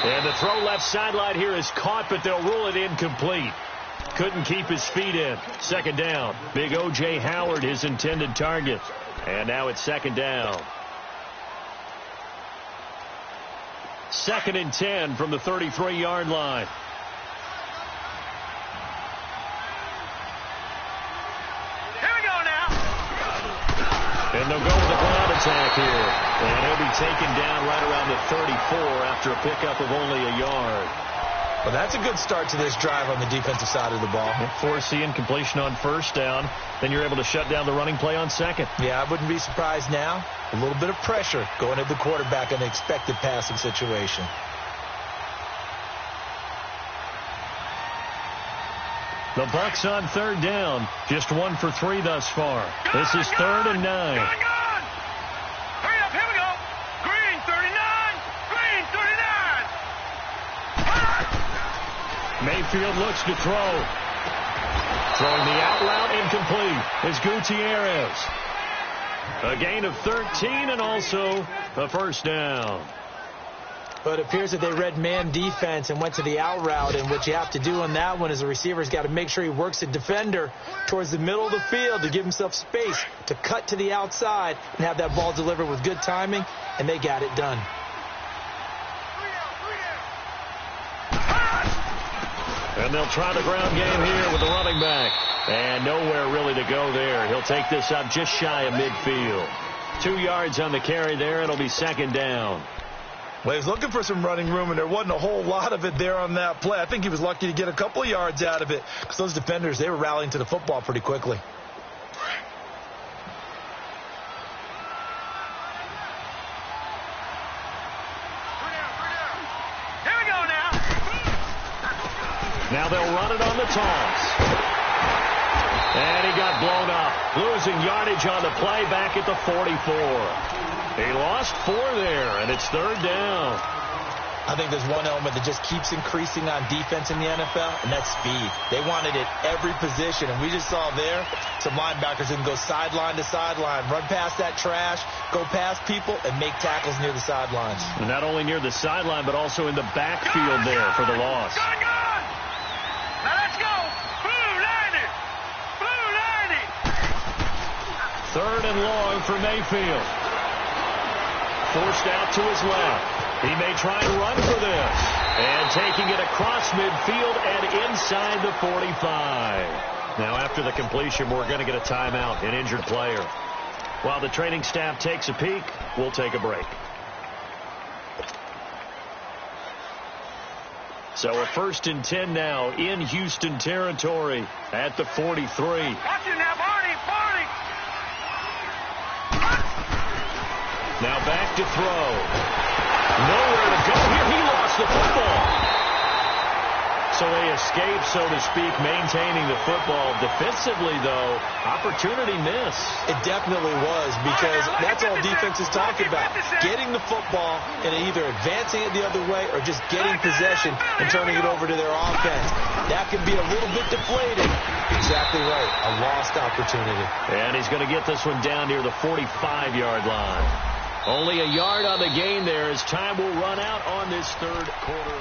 And the throw left sideline here is caught, but they'll rule it incomplete. Couldn't keep his feet in. Second down. Big O.J. Howard, his intended target. And now it's second down. 2nd and 10 from the 33-yard line. Here we go now. And they'll go with the ground attack here. And he'll be taken down right around the 34 after a pickup of only a yard. Well, that's a good start to this drive on the defensive side of the ball. Force the incompletion on first down. Then you're able to shut down the running play on second. Yeah, I wouldn't be surprised now. A little bit of pressure going at the quarterback in an expected passing situation. The Bucs on third down. Just 1 for 3 thus far. This is 3rd and 9. Hurry up, here we go. Green 39. Green 39. Mayfield looks to throw. Throwing the out route incomplete is Gutierrez. A gain of 13 and also a first down. But it appears that they read man defense and went to the out route. And what you have to do on that one is the receiver's got to make sure he works the defender towards the middle of the field to give himself space to cut to the outside and have that ball delivered with good timing. And they got it done. And they'll try the ground game here with the running back. And nowhere really to go there. He'll take this up just shy of midfield. 2 yards on the carry there. It'll be second down. Well, he was looking for some running room, and there wasn't a whole lot of it there on that play. I think he was lucky to get a couple of yards out of it because those defenders, they were rallying to the football pretty quickly. Here we go now. Now they'll run it on the toss. And he got blown up. Losing yardage on the play back at the 44. He lost 4 there, and it's third down. I think there's one element that just keeps increasing on defense in the NFL, and that's speed. They want it at every position, and we just saw there some linebackers that can go sideline to sideline, run past that trash, go past people, and make tackles near the sidelines. And not only near the sideline, but also in the backfield there for the loss. Gone. Now let's go. Blue 90. Blue 90. Third and long for Mayfield. Forced out to his left. He may try and run for this. And taking it across midfield and inside the 45. Now after the completion, we're going to get a timeout, an injured player. While the training staff takes a peek, we'll take a break. So a 1st and 10 now in Houston territory at the 43. Watch it now, Barney. Now back to throw. Nowhere to go here. He lost the football. So they escape, so to speak, maintaining the football. Defensively, though, opportunity miss. It definitely was, because that's all defense is talking about. Getting the football and either advancing it the other way or just getting possession and turning it over to their offense. That can be a little bit deflating. Exactly right. A lost opportunity. And he's going to get this one down near the 45-yard line. Only a yard on the gain there as time will run out on this third quarter.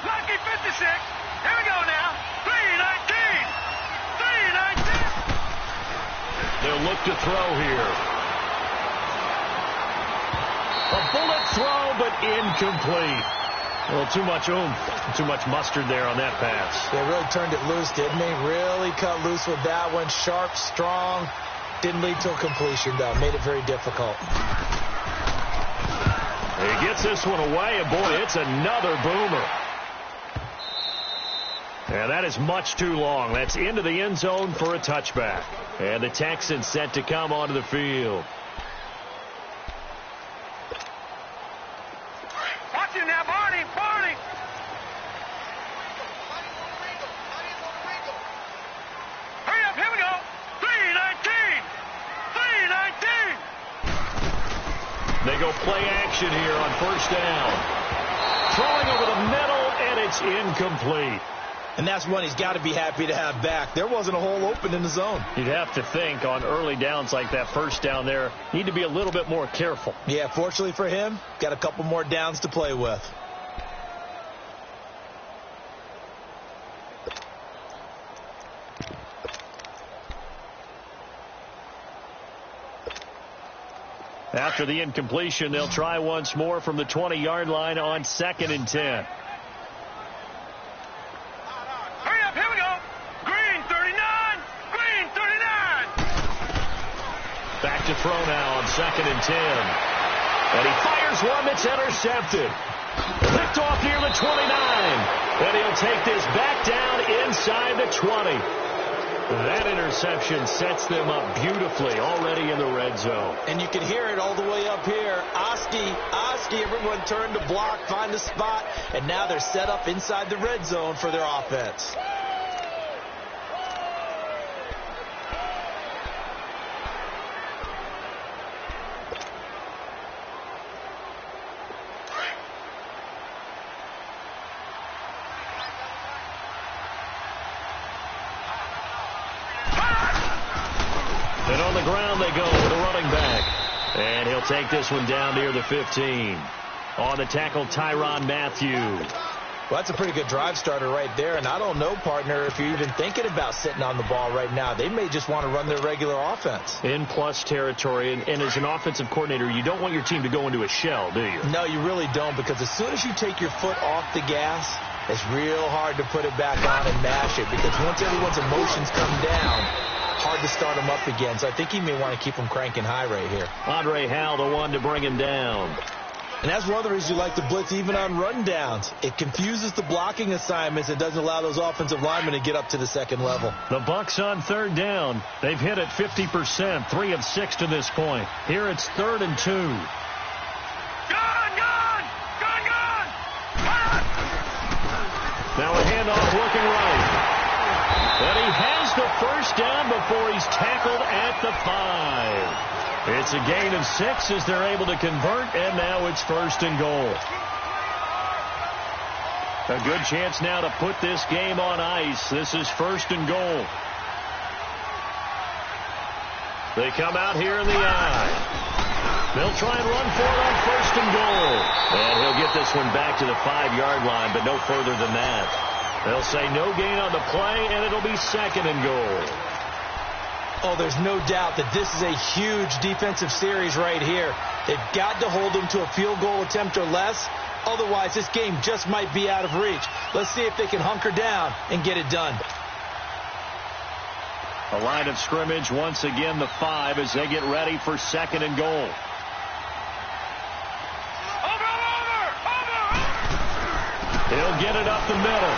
Lucky 56. Here we go now. 319. 319. They'll look to throw here. A bullet throw, but incomplete. A little too much oomph, too much mustard there on that pass. They really turned it loose, didn't they? Really cut loose with that one. Sharp, strong. Didn't lead to a completion, though. Made it very difficult. He gets this one away, and boy, it's another boomer. And that is much too long. That's into the end zone for a touchback. And the Texans set to come onto the field. Watch him now, Barney. Barney. Hurry up, here we go. 319. 319. They go play action here on first down. Throwing over the middle, and it's incomplete. And that's one he's got to be happy to have back. There wasn't a hole open in the zone. You'd have to think on early downs like that first down there, need to be a little bit more careful. Yeah, fortunately for him, got a couple more downs to play with. After the incompletion, they'll try once more from the 20-yard line on 2nd and 10. Back to throw now on 2nd and 10. And he fires one that's intercepted. Picked off near the 29. And he'll take this back down inside the 20. That interception sets them up beautifully already in the red zone. And you can hear it all the way up here. Oski, everyone turned to block, find the spot, and now they're set up inside the red zone for their offense. And on the ground they go with a running back. And he'll take this one down near the 15. On the tackle, Tyrann Mathieu. Well, that's a pretty good drive starter right there. And I don't know, partner, if you're even thinking about sitting on the ball right now. They may just want to run their regular offense. In plus territory. And as an offensive coordinator, you don't want your team to go into a shell, do you? No, you really don't. Because as soon as you take your foot off the gas, it's real hard to put it back on and mash it. Because once everyone's emotions come down, hard to start him up again. So I think he may want to keep him cranking high right here. Andre Howell, the one to bring him down. And that's one of the reasons you like to blitz even on rundowns. It confuses the blocking assignments and doesn't allow those offensive linemen to get up to the second level. The Bucs on 3rd down. They've hit it 50%, 3 of 6 to this point. Here it's 3rd and 2. Gone! Now a handoff looking right. And he has the first down before he's tackled at the 5. It's a gain of 6 as they're able to convert, and now it's 1st and goal. A good chance now to put this game on ice. This is 1st and goal. They come out here in the eye. They'll try and run for it on 1st and goal. And he'll get this one back to the 5-yard line, but no further than that. They'll say no gain on the play, and it'll be 2nd and goal. Oh, there's no doubt that this is a huge defensive series right here. They've got to hold them to a field goal attempt or less. Otherwise, this game just might be out of reach. Let's see if they can hunker down and get it done. A line of scrimmage once again, the 5, as they get ready for 2nd and goal. He'll get it up the middle.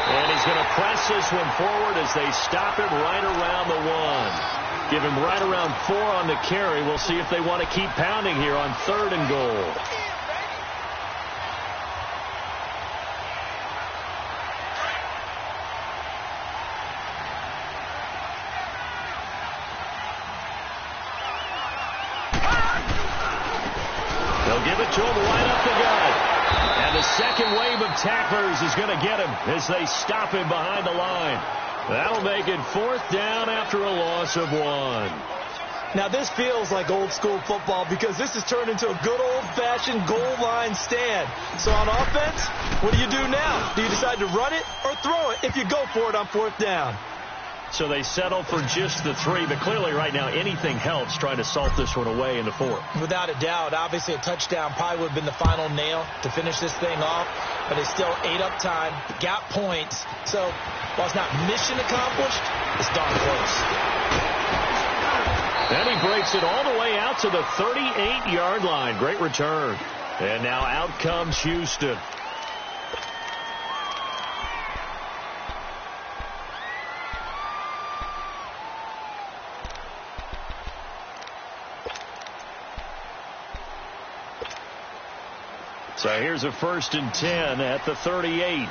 And he's going to press this one forward as they stop him right around the 1. Give him right around 4 on the carry. We'll see if they want to keep pounding here on 3rd and goal. They'll give it to him right up the gut. And the second wave of tacklers is going to get him as they stop him behind the line. That'll make it 4th down after a loss of 1. Now, this feels like old-school football because this has turned into a good old-fashioned goal line stand. So on offense, what do you do now? Do you decide to run it or throw it if you go for it on 4th down? So they settle for just the 3, but clearly right now anything helps trying to salt this one away in the 4th. Without a doubt. Obviously, a touchdown probably would have been the final nail to finish this thing off, but they still ate up time, got points. So while it's not mission accomplished, it's darn close. And he breaks it all the way out to the 38-yard line. Great return. And now out comes Houston. So here's a 1st and 10 at the 38.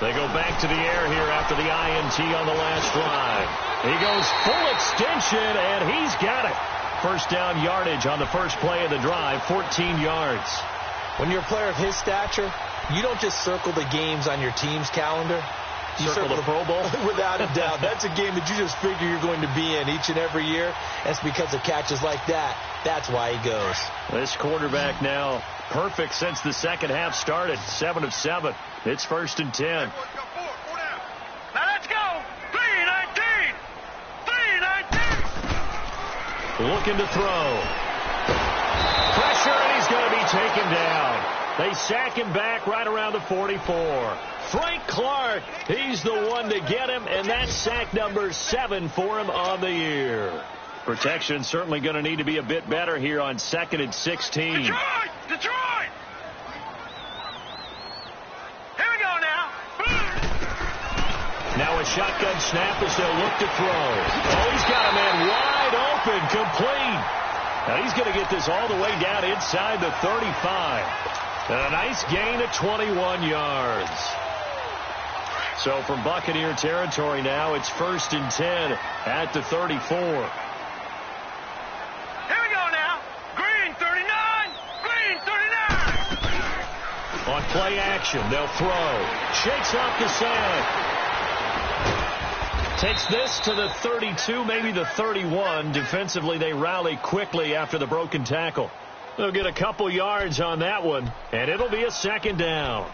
They go back to the air here after the INT on the last drive. He goes full extension, and he's got it. 1st down yardage on the first play of the drive, 14 yards. When you're a player of his stature, you don't just circle the games on your team's calendar. You circle the Pro Bowl? Without a doubt. That's a game that you just figure you're going to be in each and every year. That's because of catches like that. That's why he goes. This quarterback now perfect since the second half started. 7 of 7. It's 1st and 10. Now let's go. 3-19. 3-19. Looking to throw. Pressure, and he's going to be taken down. They sack him back right around the 44. Frank Clark, he's the one to get him, and that's sack number 7 for him on the year. Protection certainly going to need to be a bit better here on 2nd and 16. Detroit! Detroit! Here we go now. Now a shotgun snap as they'll look to throw. Oh, he's got a man wide open, complete. Now he's going to get this all the way down inside the 35. And a nice gain of 21 yards. So from Buccaneer territory now, it's 1st and 10 at the 34. Here we go now. Green 39. Green 39. On play action, they'll throw. Shakes off the sand. Takes this to the 32, maybe the 31. Defensively, they rally quickly after the broken tackle. They'll get a couple yards on that one, and it'll be a 2nd down.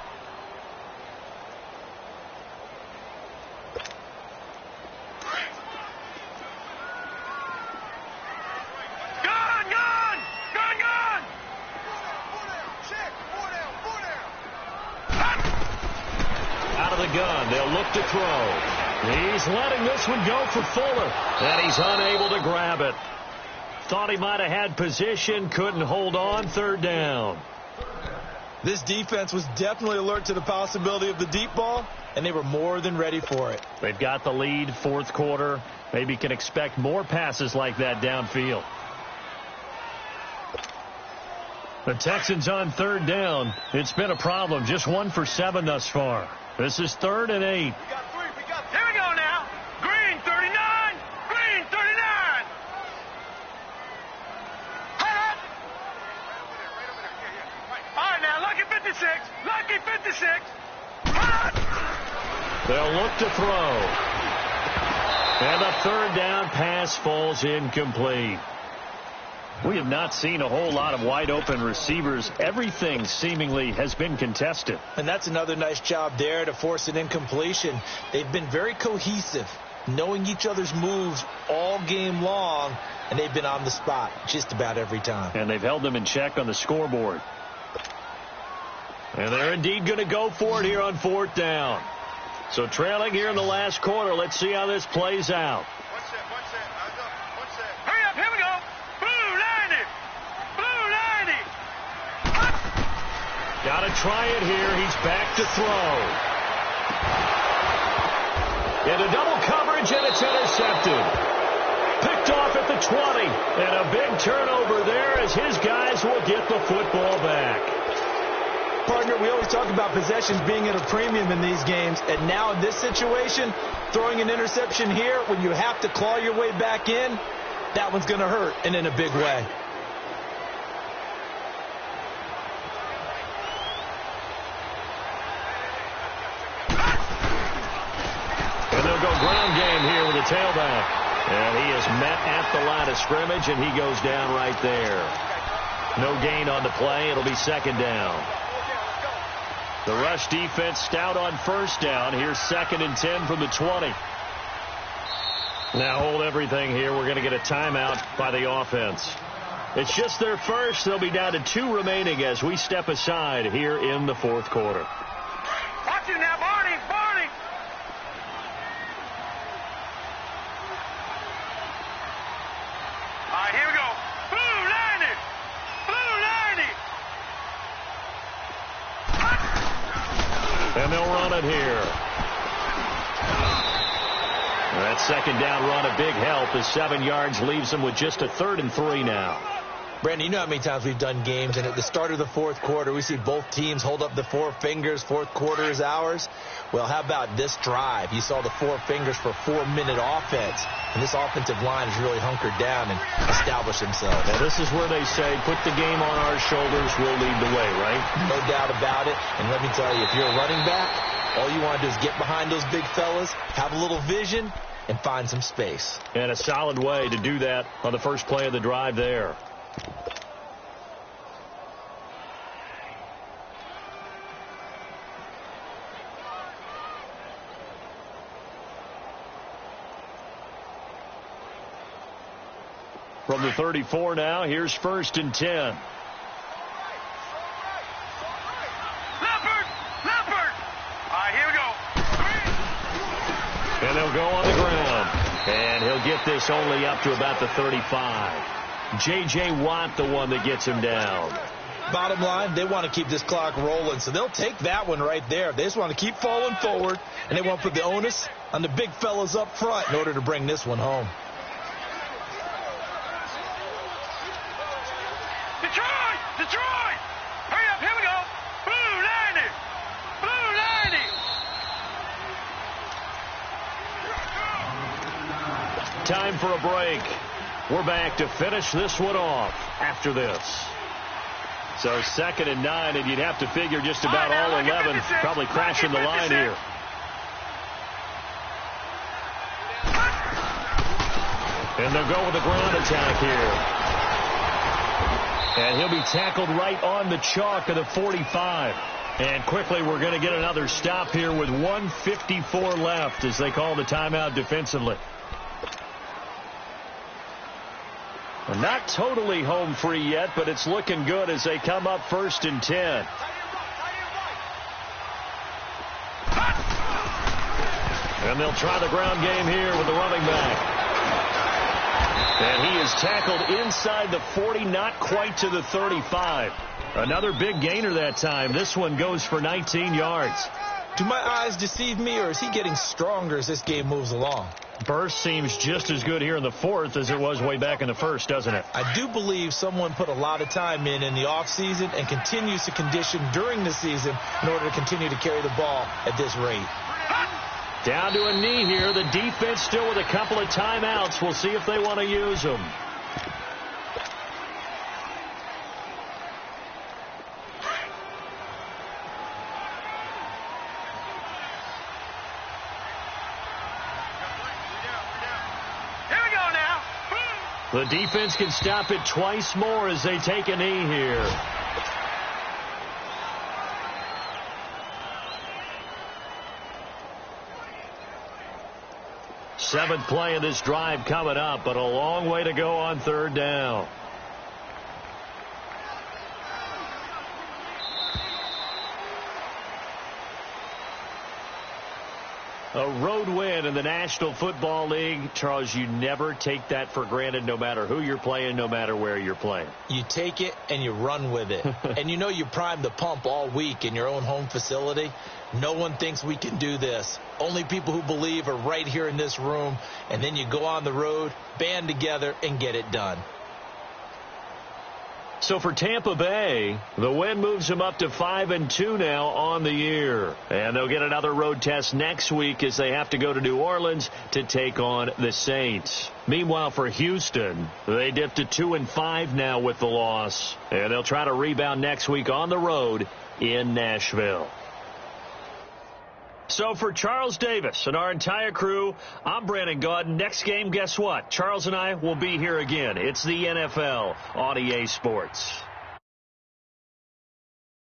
Out of the gun, they'll look to throw. He's letting this one go for Fuller, and he's unable to grab it. Thought he might have had position, couldn't hold on. 3rd down. This defense was definitely alert to the possibility of the deep ball, and they were more than ready for it. They've got the lead, 4th quarter. Maybe can expect more passes like that downfield. The Texans on 3rd down. It's been a problem. Just 1 for 7 thus far. This is 3rd and 8. Here we go now. Green 39. Green 39. All right, now, lucky 56. Lucky 56. They'll look to throw. And the 3rd down pass falls incomplete. We have not seen a whole lot of wide open receivers. Everything seemingly has been contested. And that's another nice job there to force an incompletion. They've been very cohesive, knowing each other's moves all game long, and they've been on the spot just about every time. And they've held them in check on the scoreboard. And they're indeed going to go for it here on 4th down. So trailing here in the last quarter. Let's see how this plays out. Hurry up, here we go. Blue 90. Blue 90. Got to try it here. He's back to throw. Into double coverage, and it's intercepted. Picked off at the 20. And a big turnover there as his guys will get the football back. Partner, we always talk about possessions being at a premium in these games, and now in this situation, throwing an interception here when you have to claw your way back in, that one's going to hurt, and in a big way. game here with a tailback. And he is met at the line of scrimmage, and he goes down right there. No gain on the play. It'll be second down. The rush defense stout on first down. Here's 2nd and 10 from the 20. Now hold everything here. We're going to get a timeout by the offense. It's just their first. They'll be down to 2 remaining as we step aside here in the 4th quarter. Watch it now, Barney. Barney. All right, here we go. Blue 90. Blue 90. And they'll run it here. That second down run, a big help as 7 yards leaves them with just a 3rd and 3 now. Brandon, you know how many times we've done games, and at the start of the 4th quarter, we see both teams hold up the 4 fingers. 4th quarter is ours. Well, how about this drive? You saw the 4 fingers for 4-minute offense, and this offensive line has really hunkered down and established themselves. Now, this is where they say, put the game on our shoulders, we'll lead the way, right? No doubt about it. And let me tell you, if you're a running back, all you want to do is get behind those big fellas, have a little vision, and find some space. And a solid way to do that on the first play of the drive there. From the 34 now, here's 1st and 10. Leopard. Leopard. All right, here we go. And they'll go on the ground. And he'll get this only up to about the 35. J.J. Watt, the one that gets him down. Bottom line, they want to keep this clock rolling, so they'll take that one right there. They just want to keep falling forward, and they want to put the onus on the big fellas up front in order to bring this one home. Detroit. Detroit. Hurry up. Here we go. Blue 90. Blue 90. Time for a break. We're back to finish this one off after this. So 2nd and 9, and you'd have to figure just about all 11 probably crashing the line here. And they'll go with a ground attack here. And he'll be tackled right on the chalk of the 45. And quickly we're going to get another stop here with 1:54 left as they call the timeout defensively. Well, not totally home free yet, but it's looking good as they come up 1st and 10. And they'll try the ground game here with the running back. And he is tackled inside the 40, not quite to the 35. Another big gainer that time. This one goes for 19 yards. Do my eyes deceive me, or is he getting stronger as this game moves along? Burst seems just as good here in the 4th as it was way back in the 1st, doesn't it? I do believe someone put a lot of time in the offseason and continues to condition during the season in order to continue to carry the ball at this rate. Down to a knee here. The defense still with a couple of timeouts. We'll see if they want to use them. The defense can stop it twice more as they take a knee here. Seventh play of this drive coming up, but a long way to go on 3rd down. A road win in the National Football League. Charles, you never take that for granted no matter who you're playing, no matter where you're playing. You take it and you run with it. And you know you primed the pump all week in your own home facility. No one thinks we can do this. Only people who believe are right here in this room. And then you go on the road, band together, and get it done. So for Tampa Bay, the win moves them up to 5-2 now on the year. And they'll get another road test next week as they have to go to New Orleans to take on the Saints. Meanwhile, for Houston, they dipped to 2-5 now with the loss. And they'll try to rebound next week on the road in Nashville. So for Charles Davis and our entire crew, I'm Brandon Gaudin. Next game, guess what? Charles and I will be here again. It's the NFL on EA Sports.